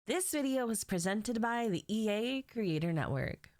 This video was presented by the EA Creator Network.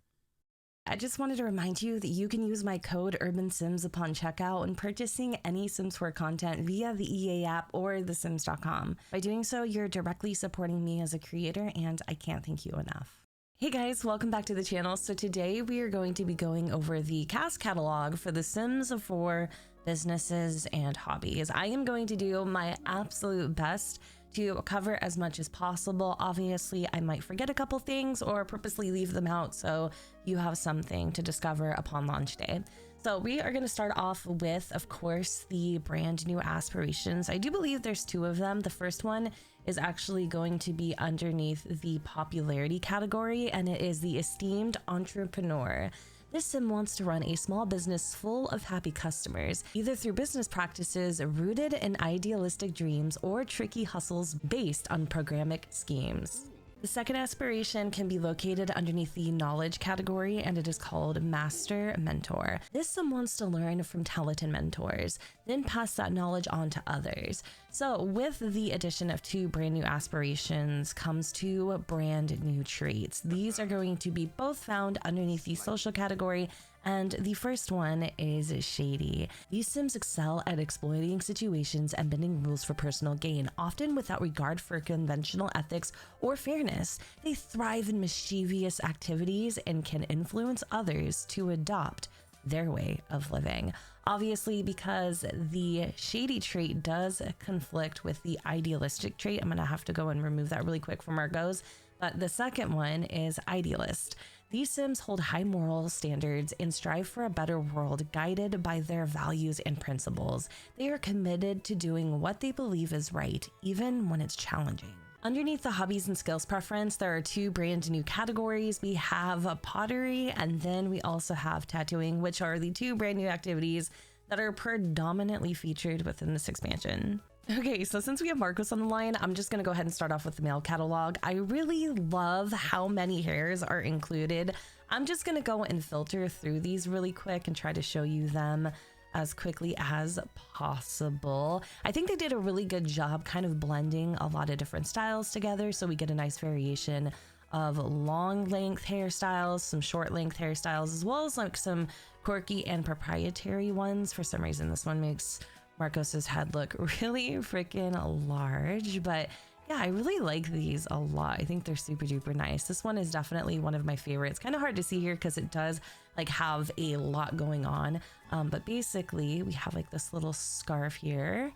I just wanted to remind you that you can use my code UrbanSims upon checkout when purchasing any Sims 4 content via the EA app or thesims.com. By doing so, you're directly supporting me as a creator, and I can't thank you enough. Hey guys, welcome back to the channel. So today we are going to be going over the CAS catalog for the Sims 4 Businesses and Hobbies. I am going to do my absolute best to cover as much as possible. Obviously, I might forget a couple things or purposely leave them out so you have something to discover upon launch day. So we are going to start off with, of course, the brand new aspirations. I do believe there's two of them. The first one is actually going to be underneath the popularity category, and it is the esteemed entrepreneur. This sim wants to run a small business full of happy customers, either through business practices rooted in idealistic dreams or tricky hustles based on programmatic schemes. The second aspiration can be located underneath the knowledge category, and it is called Master Mentor. This sim wants to learn from talented mentors, then pass that knowledge on to others. So with the addition of two brand new aspirations comes two brand new traits. These are going to be both found underneath the social category, and the first one is shady. These sims excel at exploiting situations and bending rules for personal gain, often without regard for conventional ethics or fairness. They thrive in mischievous activities and can influence others to adopt their way of living. Obviously, because the shady trait does conflict with the idealistic trait, I'm gonna have to go and remove that really quick from our goes. But the second one is idealist. These sims hold high moral standards and strive for a better world guided by their values and principles. They are committed to doing what they believe is right, even when it's challenging. Underneath the hobbies and skills preference, there are two brand new categories. We have pottery, and then we also have tattooing, which are the two brand new activities that are predominantly featured within this expansion. Okay, so since we have Marcos on the line, I'm just gonna go ahead and start off with the male catalog. I really love how many hairs are included. I'm just gonna go and filter through these really quick and try to show you them as quickly as possible. I think they did a really good job kind of blending a lot of different styles together, so we get a nice variation of long length hairstyles, some short length hairstyles, as well as like some quirky and proprietary ones. For some reason, this one makes Marcos's head look really freaking large, but yeah, I really like these a lot. I think they're super duper nice. This one is definitely one of my favorites. Kind of hard to see here because it does like have a lot going on, but basically we have like this little scarf here,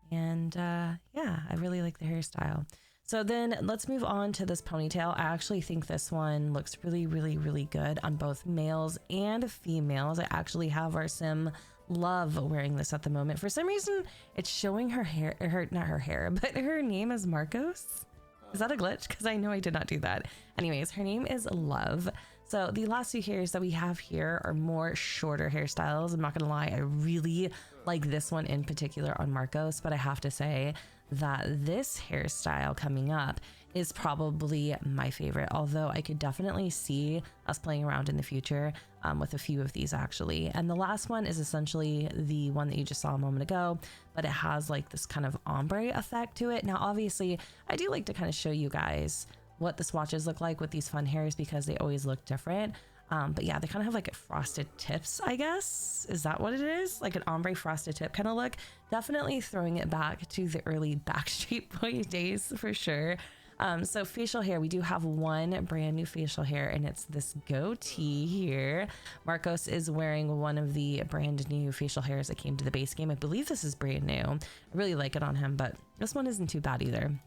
and yeah, I really like the hairstyle. So then let's move on to this ponytail. I actually think this one looks really good on both males and females. I actually have our sim Love wearing this at the moment. For some reason, it's showing her hair, not her hair, but her name is Marcos. Is that a glitch? Because I know I did not do that. Anyways, her name is Love. So the last two hairs that we have here are more shorter hairstyles. I'm not gonna lie, I really like this one in particular on Marcos, but I have to say that this hairstyle coming up is probably my favorite, although I could definitely see us playing around in the future with a few of these actually. And the last one is essentially the one that you just saw a moment ago, but it has like this kind of ombre effect to it. Now obviously I do like to kind of show you guys what the swatches look like with these fun hairs because they always look different. But yeah, they kind of have like frosted tips, I guess. Is that what it is? Like an ombre frosted tip kind of look. Definitely throwing it back to the early Backstreet Boy days for sure. So facial hair, we do have one brand new facial hair, and it's this goatee here. Marcos is wearing one of the brand new facial hairs that came to the base game. I believe this is brand new. I really like it on him, but this one isn't too bad either.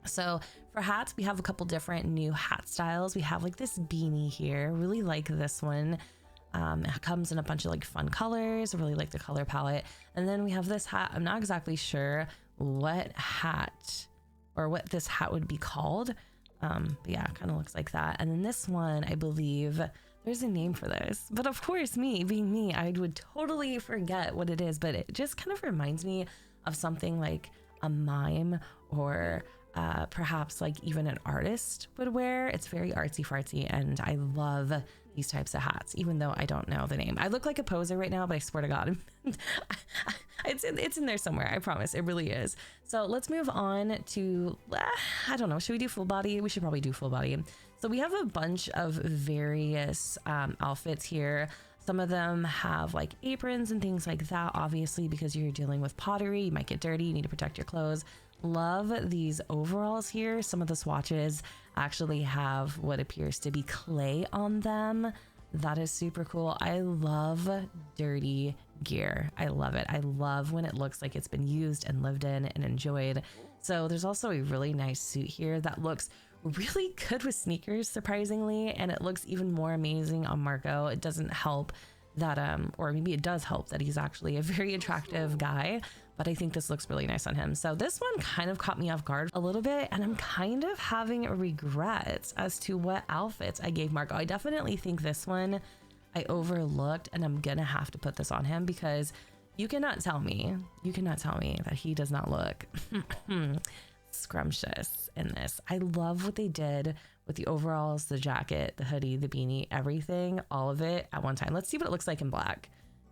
So for hats, we have a couple different new hat styles. We have like this beanie here. Really like this one. It comes in a bunch of like fun colors. I really like the color palette. And then we have this hat. I'm not exactly sure what hat or what this hat would be called. But yeah, kind of looks like that. And then this one, I believe there's a name for this, but of course, me being me, I would totally forget what it is, but it just kind of reminds me of something like a mime or perhaps like even an artist would wear. It's very artsy fartsy, and I love these types of hats, even though I don't know the name. I look like a poser right now, but I swear to God, it's in there somewhere. I promise, it really is. So let's move on to, I don't know, should we do full body? We should probably do full body. So we have a bunch of various outfits here. Some of them have like aprons and things like that, obviously, because you're dealing with pottery, you might get dirty, you need to protect your clothes. Love these overalls here. Some of the swatches actually have what appears to be clay on them. That is super cool. I love dirty gear. I love it. I love when it looks like it's been used and lived in and enjoyed. So there's also a really nice suit here that looks really good with sneakers, surprisingly, and it looks even more amazing on Marco. It doesn't help that or maybe it does help that he's actually a very attractive guy, but I think this looks really nice on him. So this one kind of caught me off guard a little bit, and I'm kind of having regrets as to what outfits I gave Marco. I definitely think this one I overlooked, and I'm gonna have to put this on him because you cannot tell me that he does not look scrumptious in this. I love what they did with the overalls, the jacket, the hoodie, the beanie, everything, all of it at one time. Let's see what it looks like in black.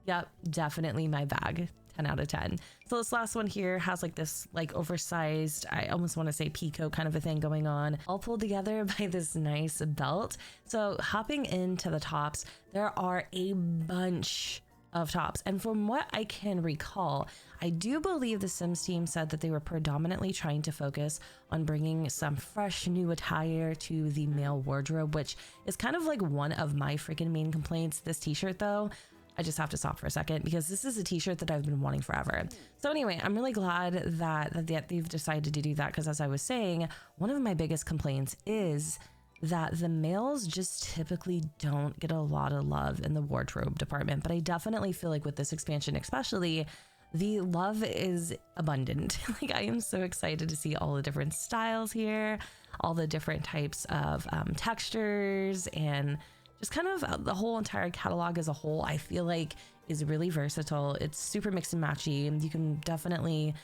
Yep, definitely my bag. 10 out of 10. So this last one here has like this like oversized, I almost want to say peacoat kind of a thing going on, all pulled together by this nice belt. So hopping into the tops, there are a bunch of tops, and from what I can recall, I do believe the Sims team said that they were predominantly trying to focus on bringing some fresh new attire to the male wardrobe, which is kind of like one of my freaking main complaints. This t-shirt though, I just have to stop for a second because this is a t-shirt that I've been wanting forever. So anyway, I'm really glad that they've decided to do that, because as I was saying, one of my biggest complaints is that the males just typically don't get a lot of love in the wardrobe department. But I definitely feel like with this expansion especially, the love is abundant. Like, I am so excited to see all the different styles here, all the different types of textures, and just kind of the whole entire catalog as a whole, I feel like is really versatile. It's super mix and matchy. You can definitely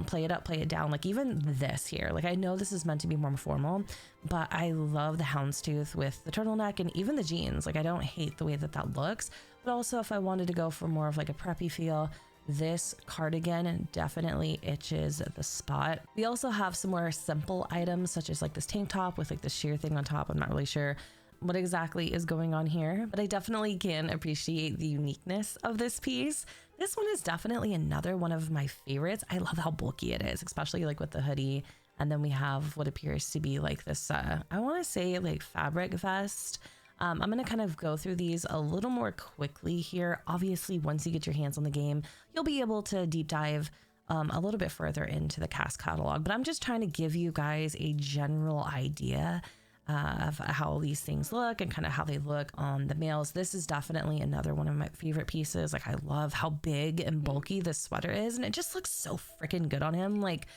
play it up, play it down. Like even this here, like I know this is meant to be more formal, but I love the houndstooth with the turtleneck and even the jeans. Like I don't hate the way that that looks, but also if I wanted to go for more of like a preppy feel, this cardigan definitely itches the spot. We also have some more simple items such as like this tank top with like the sheer thing on top. I'm not really sure what exactly is going on here, but I definitely can appreciate the uniqueness of this piece. This one is definitely another one of my favorites. I love how bulky it is, especially like with the hoodie. And then we have what appears to be like this, I want to say like fabric vest. I'm going to kind of go through these a little more quickly here. Obviously, once you get your hands on the game, you'll be able to deep dive a little bit further into the CAS catalog, but I'm just trying to give you guys a general idea of how these things look and kind of how they look on the males. This is definitely another one of my favorite pieces. Like I love how big and bulky this sweater is, and it just looks so freaking good on him. Like,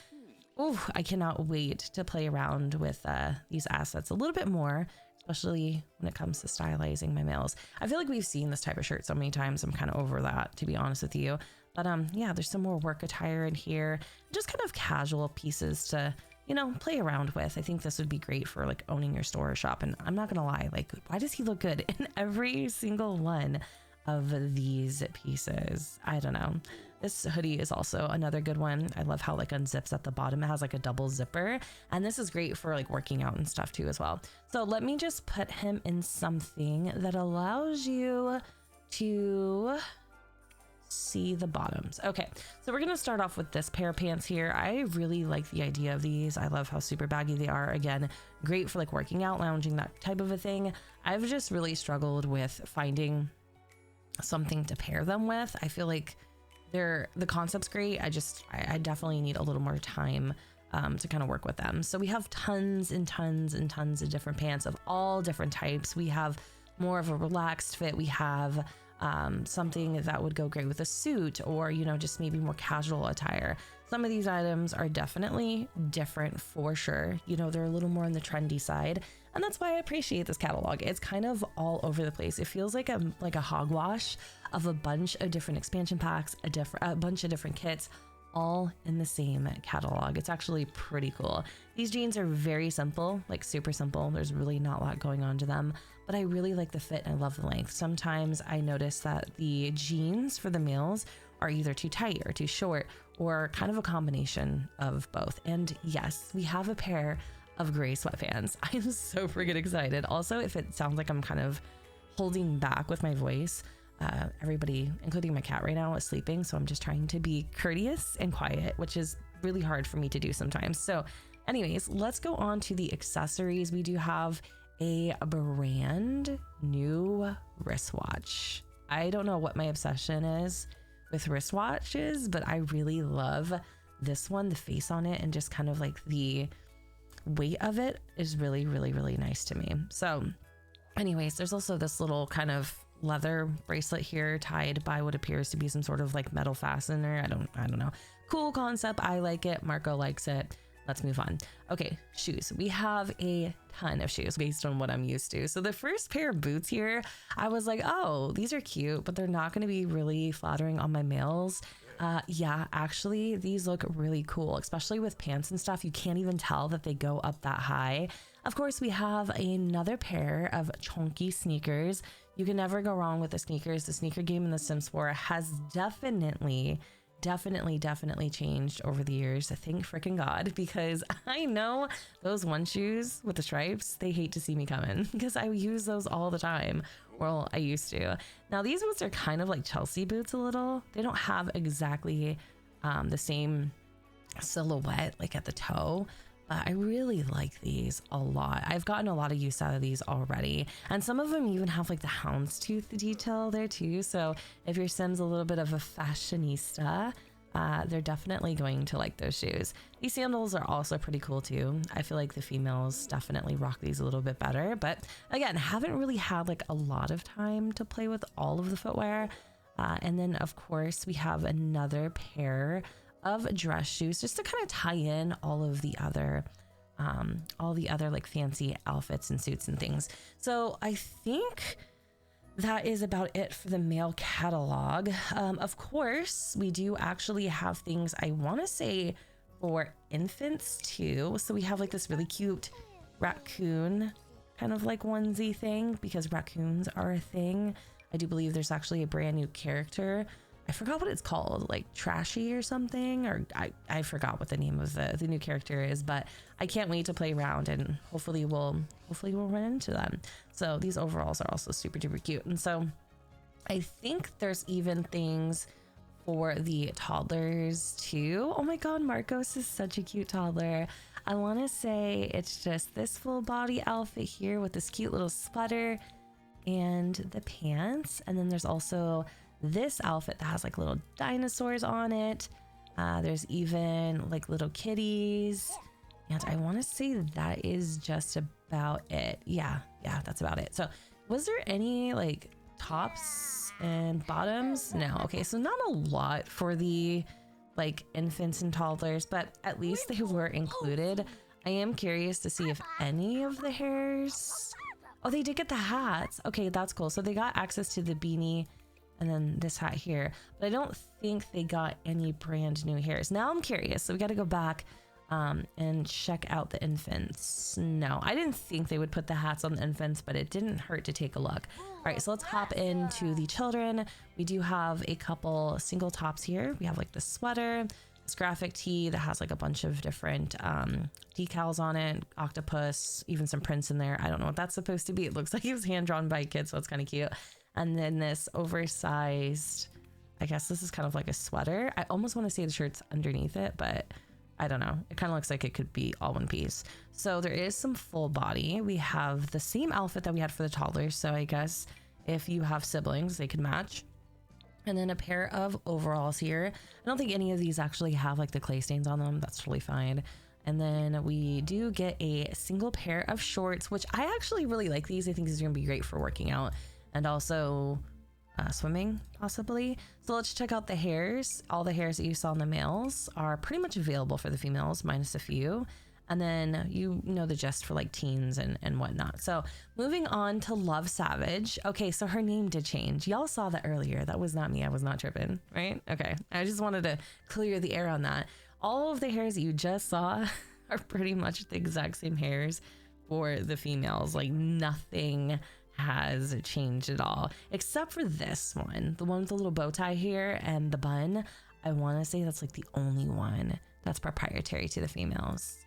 oh, I cannot wait to play around with these assets a little bit more, especially when it comes to stylizing my males. I feel like we've seen this type of shirt so many times. I'm kind of over that, to be honest with you. But yeah, there's some more work attire in here, just kind of casual pieces to, you know, play around with. I think this would be great for like owning your store or shop. And I'm not gonna lie, like, why does he look good in every single one of these pieces? I don't know. This hoodie is also another good one. I love how like unzips at the bottom. It has like a double zipper, and this is great for like working out and stuff too as well. So let me just put him in something that allows you to see the bottoms. Okay, so we're gonna start off with this pair of pants here. I really like the idea of these. I love how super baggy they are. Again, great for like working out, lounging, that type of a thing. I've just really struggled with finding something to pair them with. I feel like the concept's great. I definitely need a little more time to kind of work with them. So we have tons and tons and tons of different pants of all different types. We have more of a relaxed fit. We have something that would go great with a suit, or, you know, just maybe more casual attire. Some of these items are definitely different for sure. You know, they're a little more on the trendy side, and that's why I appreciate this catalog. It's kind of all over the place. It feels like a hogwash of a bunch of different expansion packs, a bunch of different kits, all in the same catalog. It's actually pretty cool. These jeans are very simple, like super simple. There's really not a lot going on to them, but I really like the fit and I love the length. Sometimes I notice that the jeans for the males are either too tight or too short, or kind of a combination of both. And yes, we have a pair of gray sweatpants. I'm so freaking excited. Also, if it sounds like I'm kind of holding back with my voice, everybody, including my cat right now, is sleeping. So I'm just trying to be courteous and quiet, which is really hard for me to do sometimes. So anyways, let's go on to the accessories. We do have a brand new wristwatch. I don't know what my obsession is with wristwatches, but I really love this one. The face on it and just kind of like the weight of it is really nice to me. So anyways, there's also this little kind of leather bracelet here tied by what appears to be some sort of like metal fastener. I don't know. Cool concept. I like it. Marco likes it. Let's move on. Okay, shoes. We have a ton of shoes based on what I'm used to. So the first pair of boots here, I was like, oh, these are cute, but they're not going to be really flattering on my males. Yeah, actually, these look really cool, especially with pants and stuff. You can't even tell that they go up that high. Of course, we have another pair of chunky sneakers. You can never go wrong with the sneakers. The sneaker game in The Sims 4 has definitely changed over the years. Thank freaking God, because I know those one shoes with the stripes, they hate to see me coming because I use those all the time. Well, I used to. Now these boots are kind of like Chelsea boots a little. They don't have exactly the same silhouette like at the toe, but I really like these a lot. I've gotten a lot of use out of these already. And some of them even have like the houndstooth detail there too. So if your Sim's a little bit of a fashionista, they're definitely going to like those shoes. These sandals are also pretty cool too. I feel like the females definitely rock these a little bit better, but again, haven't really had like a lot of time to play with all of the footwear. And then of course we have another pair of dress shoes just to kind of tie in all the other like fancy outfits and suits and things. So I think that is about it for the male catalog. Of course, we do actually have things I want to say for infants too. So we have like this really cute raccoon kind of like onesie thing, because raccoons are a thing. I do believe there's actually a brand new character. I forgot what it's called, like Trashy or something, or I forgot what the name of the new character is, but I can't wait to play around and hopefully we'll run into them. So these overalls are also super duper cute. And so I think there's even things for the toddlers too. Oh my God, Marcos is such a cute toddler. I want to say it's just this full body outfit here with this cute little sweater and the pants. And then there's also this outfit that has like little dinosaurs on it. There's even like little kitties. And I want to say that is just about it. Yeah, that's about it. So was there any like tops and bottoms? No. Okay, so not a lot for the like infants and toddlers, but at least they were included. I am curious to see if any of the hairs... Oh, they did get the hats. Okay, that's cool. So they got access to the beanie and then this hat here, but I don't think they got any brand new hairs. Now I'm curious, so we got to go back and check out the infants. No, I didn't think they would put the hats on the infants, but it didn't hurt to take a look. All right, so let's hop into the children. We do have a couple single tops here. We have like the sweater, this graphic tee that has like a bunch of different decals on it, octopus, even some prints in there. I don't know what that's supposed to be. It looks like it was hand drawn by a kid, so it's kind of cute. And then this oversized, I guess this is kind of like a sweater. I almost want to say the shirt's underneath it, but I don't know. It kind of looks like it could be all one piece. So there is some full body. We have the same outfit that we had for the toddlers. So I guess if you have siblings, they could match. And then a pair of overalls here. I don't think any of these actually have like the clay stains on them. That's totally fine. And then we do get a single pair of shorts, which I actually really like these. I think these are gonna be great for working out and also swimming possibly. So let's check out the hairs. All the hairs that you saw in the males are pretty much available for the females, minus a few. And then you know the gist for like teens and whatnot. So moving on to Love Savage. Okay, so her name did change. Y'all saw that earlier. That was not me. I was not tripping, right? Okay, I just wanted to clear the air on that. All of the hairs that you just saw are pretty much the exact same hairs for the females. Like nothing has changed at all, except for this one, the one with the little bow tie here and the bun. I want to say that's like the only one that's proprietary to the females.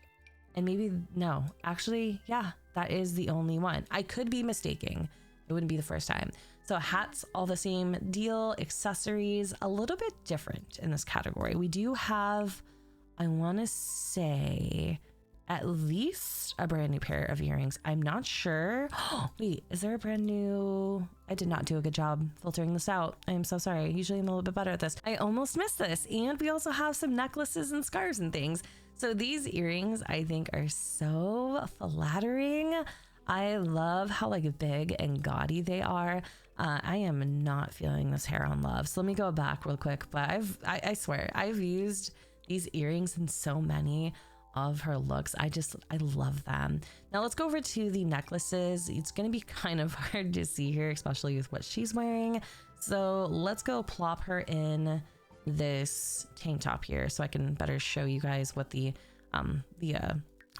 And maybe, no, actually, yeah, that is the only one. I could be mistaking. It wouldn't be the first time. So hats, all the same deal. Accessories, a little bit different in this category. We do have, I want to say, at least a brand new pair of earrings. I'm not sure. Wait, is there a brand new? I did not do a good job filtering this out. I am so sorry. Usually I'm a little bit better at this. I almost missed this. And we also have some necklaces and scarves and things. So these earrings I think are so flattering. I love how like big and gaudy they are. I am not feeling this hair on Love. So let me go back real quick. But I swear I've used these earrings in so many of her looks. I love them. Now let's go over to the necklaces. It's going to be kind of hard to see here, especially with what she's wearing. So let's go plop her in this tank top here so I can better show you guys what the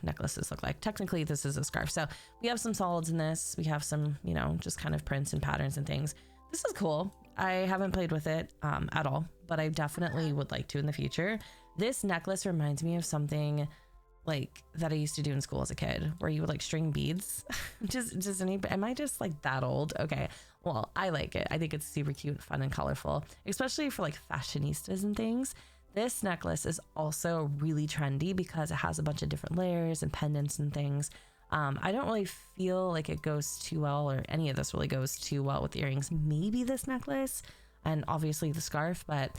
necklaces look like. Technically this is a scarf. So we have some solids in this. We have some, you know, just kind of prints and patterns and things. This is cool. I haven't played with it at all, but I definitely would like to in the future. This necklace reminds me of something like that I used to do in school as a kid, where you would like string beads. Am I just like that old? Okay, well, I like it. I think it's super cute, fun, and colorful, especially for like fashionistas and things. This necklace is also really trendy because it has a bunch of different layers and pendants and things. I don't really feel like it goes too well, or any of this really goes too well with the earrings. Maybe this necklace and obviously the scarf, but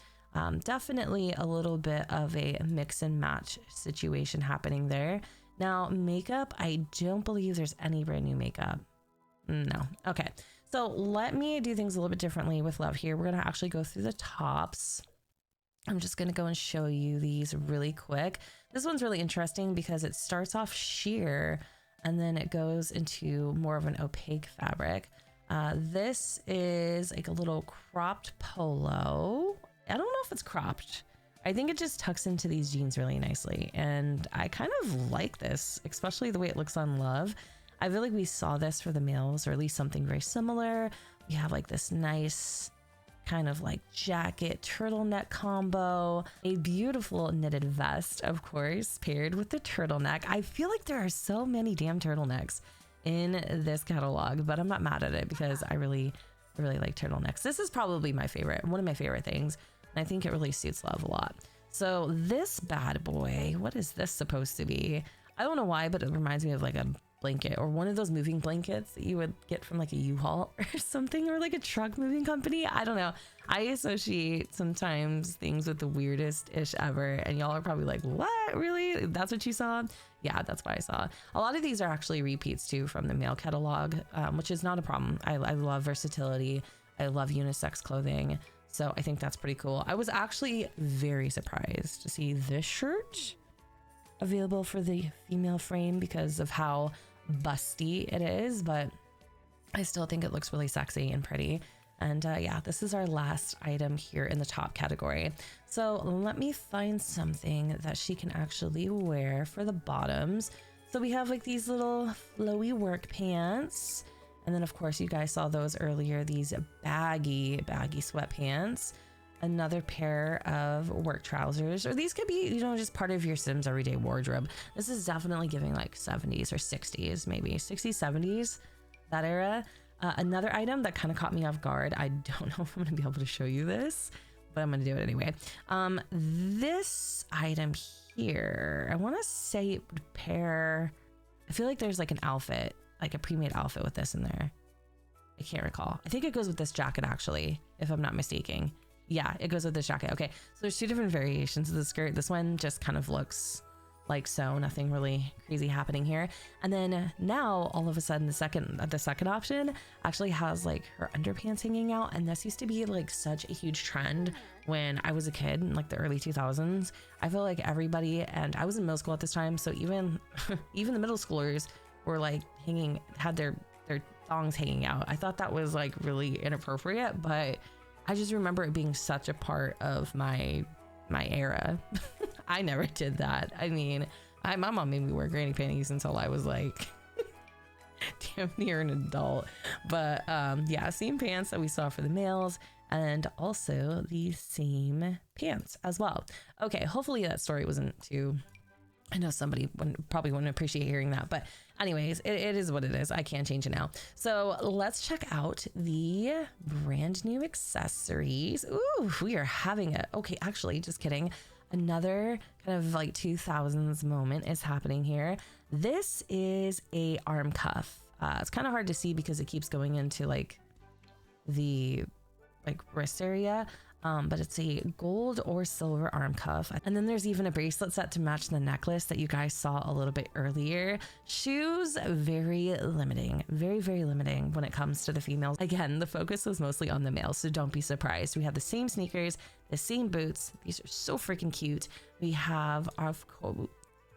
definitely a little bit of a mix and match situation happening there. Now, makeup, I don't believe there's any brand new makeup. No. Okay. So let me do things a little bit differently with Love here. We're going to actually go through the tops. I'm just going to go and show you these really quick. This one's really interesting because it starts off sheer and then it goes into more of an opaque fabric. This is like a little cropped polo. I don't know if it's cropped. I think it just tucks into these jeans really nicely. And I kind of like this, especially the way it looks on Love. I feel like we saw this for the males, or at least something very similar. We have like this nice kind of like jacket turtleneck combo, a beautiful knitted vest, of course, paired with the turtleneck. I feel like there are so many damn turtlenecks in this catalog, but I'm not mad at it because I really like turtlenecks. This is probably my favorite, one of my favorite things. And I think it really suits Love a lot. So this bad boy, what is this supposed to be? I don't know why, but it reminds me of like a blanket or one of those moving blankets that you would get from like a U-Haul or something, or like a truck moving company. I don't know. I associate sometimes things with the weirdest ish ever. And y'all are probably like, what? Really? That's what you saw? Yeah, that's what I saw. A lot of these are actually repeats too from the male catalog, which is not a problem. I love versatility. I love unisex clothing. So I think that's pretty cool. I was actually very surprised to see this shirt available for the female frame because of how busty it is, but I still think it looks really sexy and pretty. And yeah, this is our last item here in the top category. So let me find something that she can actually wear for the bottoms. So we have like these little flowy work pants. And then of course you guys saw those earlier, these baggy sweatpants, another pair of work trousers, or these could be, you know, just part of your Sims everyday wardrobe. This is definitely giving like 70s or 60s, maybe 60s, 70s, that era. Another item that kind of caught me off guard. I don't know if I'm gonna be able to show you this, but I'm gonna do it anyway. This item here, I wanna say it would pair, I feel like there's like an outfit, like a pre-made outfit with this in there. I can't recall. I think it goes with this jacket actually, if I'm not mistaken. Yeah, it goes with this jacket. Okay, so there's two different variations of the skirt. This one just kind of looks like so, nothing really crazy happening here. And then now all of a sudden the second option actually has like her underpants hanging out, and this used to be like such a huge trend when I was a kid in like the early 2000s. I feel like everybody, and I was in middle school at this time, so even even the middle schoolers were like had their thongs hanging out. I thought that was like really inappropriate, but I just remember it being such a part of my era. I never did that. I mean, my mom made me wear granny panties until I was like damn near an adult. But yeah, same pants that we saw for the males, and also the same pants as well. Okay, hopefully that story wasn't too, I know somebody probably wouldn't appreciate hearing that, but anyways, it is what it is. I can't change it now. So let's check out the brand new accessories. Ooh, we are having it. Okay, actually, just kidding. Another kind of like 2000s moment is happening here. This is a arm cuff. It's kind of hard to see because it keeps going into like the wrist area. But it's a gold or silver arm cuff. And then there's even a bracelet set to match the necklace that you guys saw a little bit earlier. Shoes, very limiting, very, very limiting when it comes to the females. Again, the focus was mostly on the males, so don't be surprised. We have the same sneakers, the same boots. These are so freaking cute. We have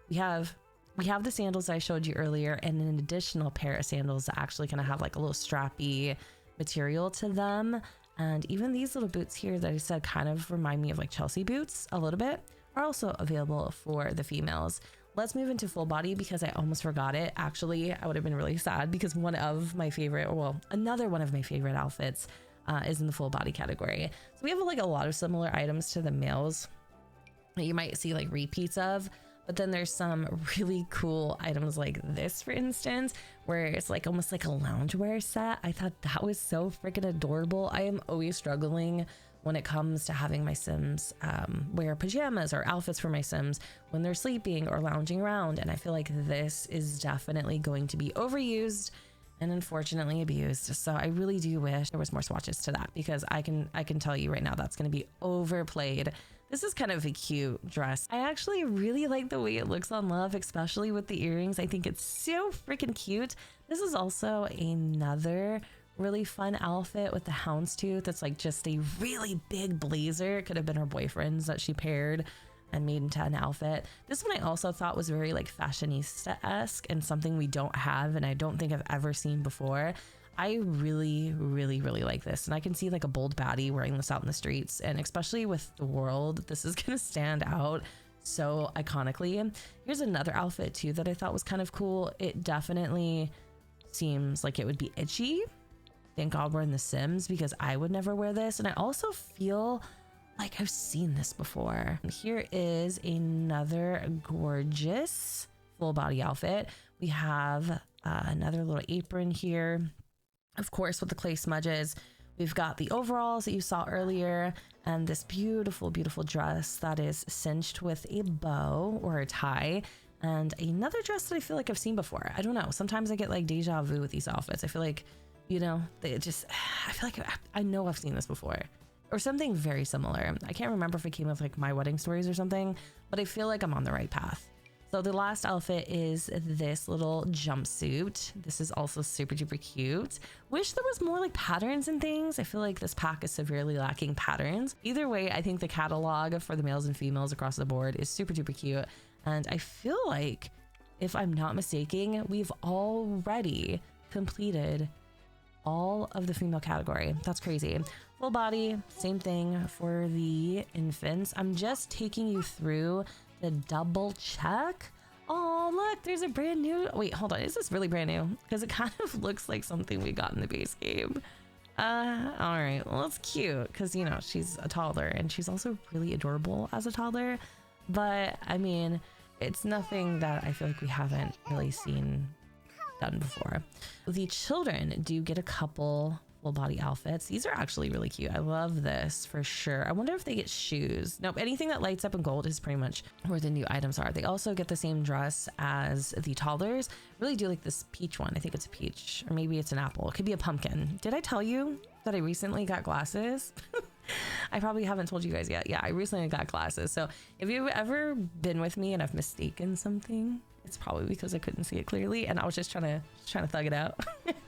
the sandals I showed you earlier, and an additional pair of sandals that actually kind of have like a little strappy material to them. And even these little boots here that I said kind of remind me of like Chelsea boots a little bit are also available for the females. Let's move into full body because I almost forgot it. Actually, I would have been really sad because another one of my favorite outfits is in the full body category. So we have like a lot of similar items to the males that you might see like repeats of. But then there's some really cool items like this, for instance, where it's like almost like a loungewear set. I thought that was so freaking adorable. I am always struggling when it comes to having my Sims wear pajamas or outfits for my Sims when they're sleeping or lounging around. And I feel like this is definitely going to be overused and unfortunately abused. So I really do wish there was more swatches to that, because I can tell you right now that's going to be overplayed. This is kind of a cute dress. I actually really like the way it looks on Love, especially with the earrings. I think it's so freaking cute. This is also another really fun outfit with the houndstooth. It's like just a really big blazer. It could have been her boyfriend's that she paired and made into an outfit. This one I also thought was very like fashionista-esque and something we don't have, and I don't think I've ever seen before. I really, really, really like this. And I can see like a bold baddie wearing this out in the streets. And especially with the world, this is going to stand out so iconically. Here's another outfit too that I thought was kind of cool. It definitely seems like it would be itchy. Thank God we're in The Sims, because I would never wear this. And I also feel like I've seen this before. Here is another gorgeous full body outfit. We have another little apron here. Of course, with the clay smudges, we've got the overalls that you saw earlier, and this beautiful, beautiful dress that is cinched with a bow or a tie, and another dress that I feel like I've seen before. I don't know. Sometimes I get like deja vu with these outfits. I feel like, you know, I feel like I know I've seen this before or something very similar. I can't remember if it came with like My Wedding Stories or something, but I feel like I'm on the right path. So the last outfit is this little jumpsuit. This is also super duper cute. Wish there was more like patterns and things. I feel like this pack is severely lacking patterns. Either way, I think the catalog for the males and females across the board is super duper cute. And I feel like, if I'm not mistaken, we've already completed all of the female category. That's crazy. Full body, same thing for the infants. I'm just taking you through the double check. Oh, look, there's a brand new, wait, hold on. Is this really brand new? Because it kind of looks like something we got in the base game. All right, well, it's cute because, you know, she's a toddler and she's also really adorable as a toddler. But I mean, it's nothing that I feel like we haven't really seen done before. The children do get a couple full body outfits. These are actually really cute. I love this for sure. I wonder if they get shoes. Nope, anything that lights up in gold is pretty much where the new items are. They also get the same dress as the toddlers. Really do like this peach one. I think it's a peach, or maybe it's an apple. It could be a pumpkin. Did I tell you that I recently got glasses? I probably haven't told you guys yet. Yeah, I recently got glasses. So if you've ever been with me and I've mistaken something, it's probably because I couldn't see it clearly and I was just trying to thug it out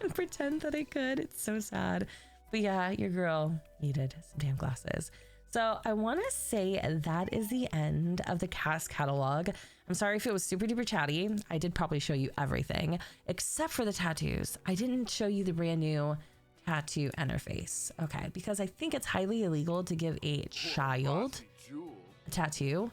and pretend that I could. It's so sad. But yeah, your girl needed some damn glasses. So I want to say that is the end of the CAS catalog. I'm sorry if it was super duper chatty. I did probably show you everything except for the tattoos. I didn't show you the brand new tattoo interface. Okay, because I think it's highly illegal to give a child a tattoo.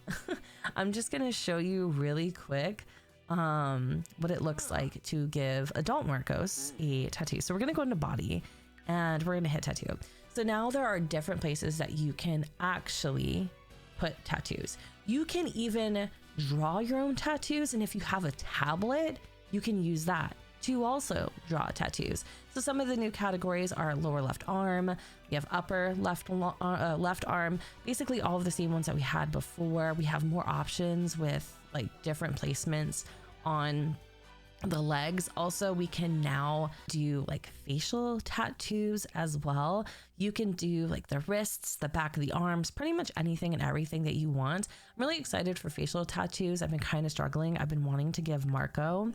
I'm just gonna show you really quick what it looks like to give adult Marcos a tattoo. So we're gonna go into body and we're gonna hit tattoo. So now there are different places that you can actually put tattoos. You can even draw your own tattoos, and if you have a tablet, you can use that to also draw tattoos. So some of the new categories are lower left arm, we have upper left arm, basically all of the same ones that we had before. We have more options with like different placements on the legs. Also, we can now do like facial tattoos as well. You can do like the wrists, the back of the arms, pretty much anything and everything that you want. I'm really excited for facial tattoos. I've been kind of struggling. I've been wanting to give Marco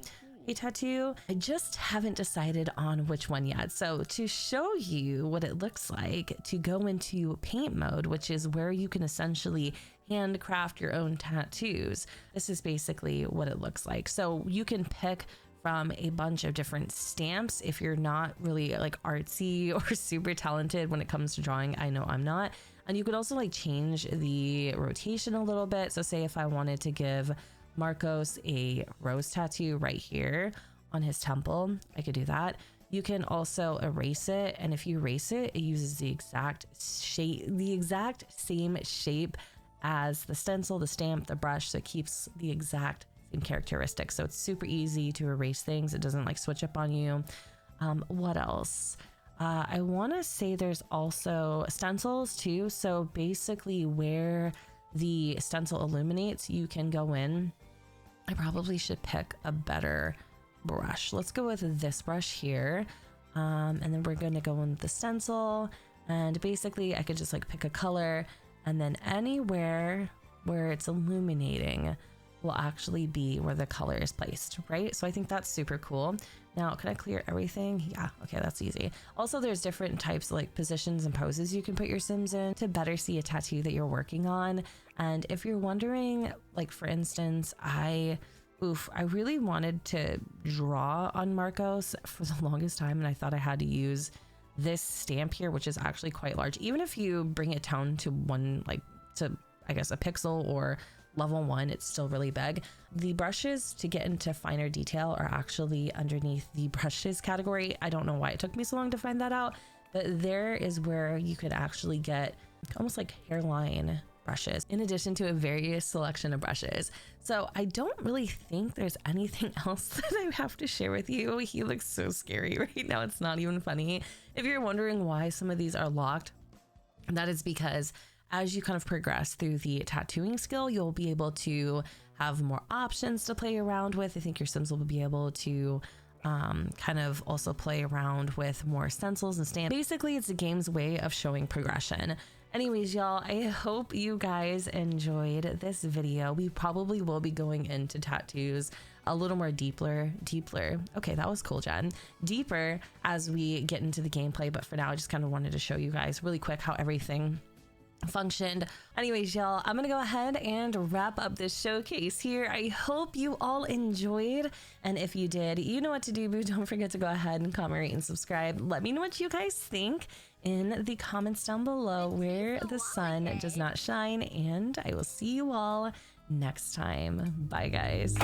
a tattoo. I just haven't decided on which one yet. So to show you what it looks like to go into paint mode, which is where you can essentially handcraft your own tattoos, this is basically what it looks like. So you can pick from a bunch of different stamps if you're not really like artsy or super talented when it comes to drawing. I know I'm not. And you could also like change the rotation a little bit. So say if I wanted to give Marcos a rose tattoo right here on his temple, I could do that. You can also erase it, and if you erase it, it uses the exact shape, the exact same shape as the stencil, the stamp, the brush, so it keeps the exact same characteristics. So it's super easy to erase things. It doesn't like switch up on you. What else? I want to say there's also stencils too. So basically where the stencil illuminates, you can go in. I probably should pick a better brush. Let's go with this brush here. And then we're going to go in with the stencil, and basically I could just like pick a color, and then anywhere where it's illuminating will actually be where the color is placed, right? So I think that's super cool. Now, can I clear everything? Yeah, okay, that's easy. Also, there's different types of like positions and poses you can put your Sims in to better see a tattoo that you're working on. And if you're wondering, like for instance, I really wanted to draw on Marcos for the longest time, and I thought I had to use this stamp here, which is actually quite large. Even if you bring it down to one, like to, I guess, a pixel or level 1, it's still really big. The brushes to get into finer detail are actually underneath the brushes category. I don't know why it took me so long to find that out, but there is where you could actually get almost like hairline brushes in addition to a various selection of brushes. So I don't really think there's anything else that I have to share with you. He looks so scary right now. It's not even funny. If you're wondering why some of these are locked, that is because as you kind of progress through the tattooing skill, you'll be able to have more options to play around with. I think your Sims will be able to kind of also play around with more stencils and stamps. Basically, it's the game's way of showing progression. Anyways, y'all, I hope you guys enjoyed this video. We probably will be going into tattoos a little more deeper. Okay, that was cool, Jen. Deeper as we get into the gameplay, but for now, I just kind of wanted to show you guys really quick how everything functioned. Anyways, y'all, I'm gonna go ahead and wrap up this showcase here. I hope you all enjoyed, and if you did, you know what to do, boo. Don't forget to go ahead and comment, rate, and subscribe. Let me know what you guys think in the comments down below where the sun does not shine, and I will see you all next time. Bye, guys.